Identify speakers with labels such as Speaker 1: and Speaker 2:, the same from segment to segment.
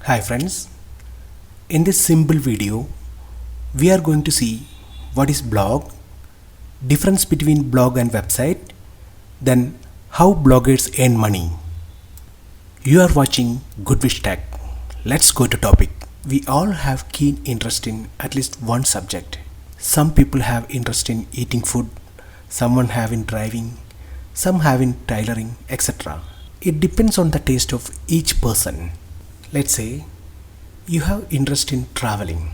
Speaker 1: Hi friends, in this simple video we are going to see what is blog, difference between blog and website, then how bloggers earn money. You are watching Goodwish Tech. Let's go to topic. We all have keen interest in at least one subject. Some people have interest in eating food, someone have in driving, some have in tailoring, etc. It depends on the taste of each person. Let's say you have interest in traveling.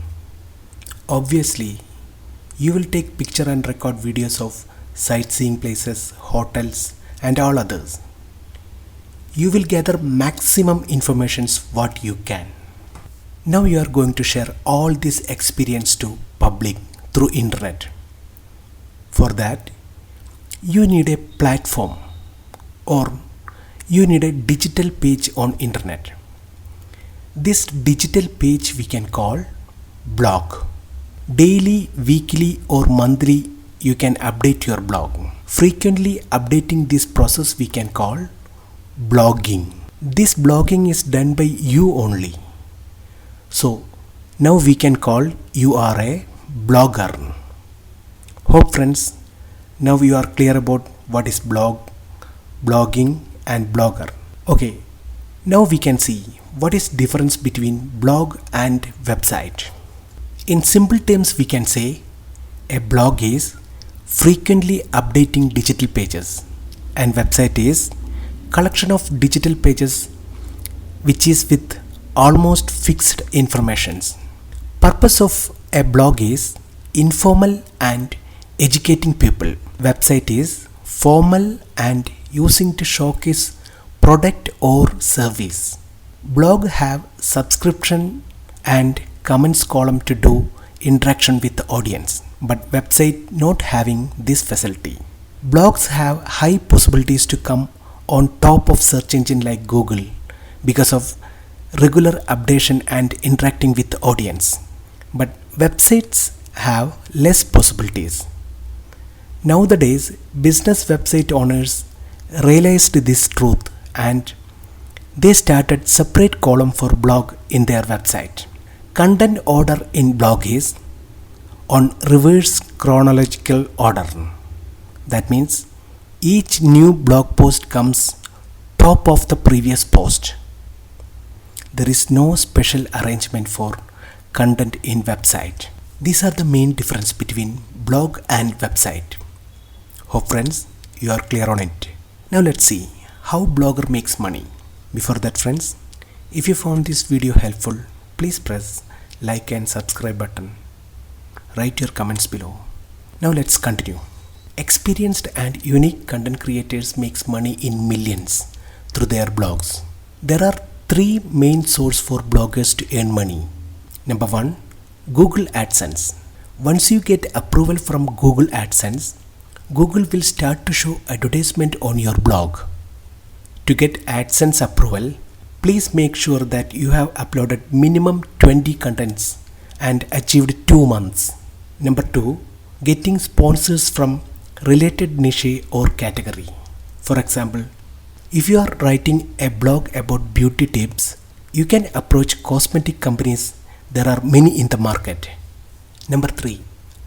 Speaker 1: Obviously, you will take picture and record videos of sightseeing places, hotels and all others. You will gather maximum informations what you can. Now you are going to share all this experience to public through internet. For that, you need a platform or you need a digital page on internet. This digital page we can call blog. Daily, weekly or monthly you can update your blog. Frequently updating this process we can call blogging. This blogging is done by you only. So now we can call you are a blogger. Hope friends, now you are clear about what is blog, blogging and blogger. Okay, now we can see what is difference between blog and website. In simple terms we can say a blog is frequently updating digital pages and website is collection of digital pages which is with almost fixed informations. Purpose of a blog is informal and educating people. Website is formal and using to showcase product or service. Blog have subscription and comments column to do interaction with the audience, but website not having this facility. Blogs have high possibilities to come on top of search engine like Google because of regular updation and interacting with the audience, but websites have less possibilities. Nowadays, business website owners realized this truth and they started separate column for blog in their website. Content order in blog is on reverse chronological order. That means each new blog post comes top of the previous post. There is no special arrangement for content in website. These are the main difference between blog and website. Hope friends you are clear on it. Now let's see how blogger makes money. Before that friends, if you found this video helpful, please press like and subscribe button. Write your comments below. Now let's continue. Experienced and unique content creators makes money in millions through their blogs. There are three main sources for bloggers to earn money. Number one, Google AdSense. Once you get approval from Google AdSense, Google will start to show advertisement on your blog. To get AdSense approval, please make sure that you have uploaded minimum 20 contents and achieved 2 months. Number 2, getting sponsors from related niche or category. For example, if you are writing a blog about beauty tips, you can approach cosmetic companies. There are many in the market. Number 3,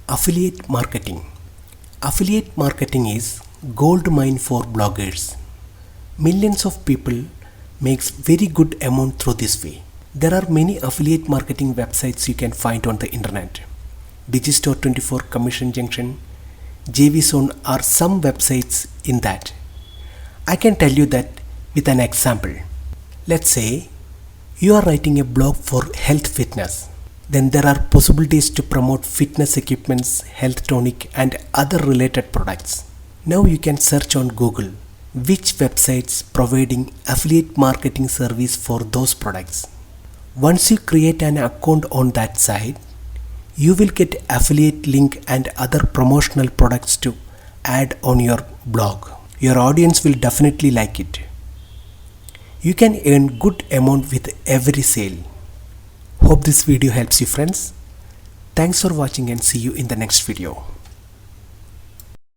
Speaker 1: affiliate marketing. Affiliate marketing is gold mine for bloggers. Millions of people makes very good amount through this way. There are many affiliate marketing websites you can find on the internet. Digistore24, Commission Junction, JVZone are some websites in that. I can tell you that with an example. Let's say you are writing a blog for health fitness. Then there are possibilities to promote fitness equipments, health tonic and other related products. Now you can search on Google which websites providing affiliate marketing service for those products. Once you create an account on that site, you will get affiliate link and other promotional products to add on your blog. Your audience will definitely like it. You can earn good amount with every sale. Hope this video helps you friends. Thanks for watching and see you in the next video.